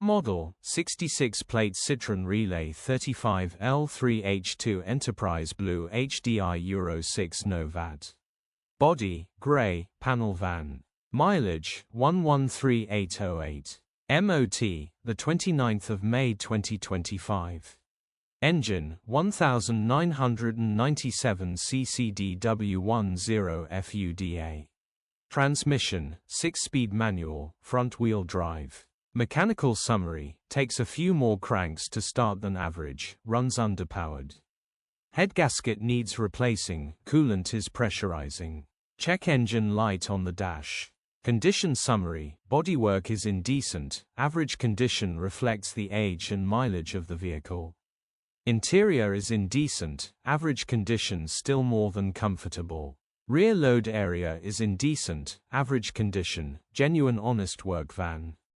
Model, 66-plate Citroen Relay 35 L3H2 Enterprise Blue HDI Euro 6 No Vat. Body, grey, panel van. Mileage, 113,808. MOT, the 29th of May 2025. Engine, 1997 ccdw10 FUDA. Transmission, 6-speed manual, front-wheel drive. Mechanical summary, takes a few more cranks to start than average, runs underpowered. Headgasket needs replacing, coolant is pressurising. Check engine light on the dash. Condition summary, bodywork is indecent, average condition reflects the age and mileage of the vehicle. Interior is indecent, average condition still more than comfortable. Rear load area is indecent, average condition, genuine honest work van.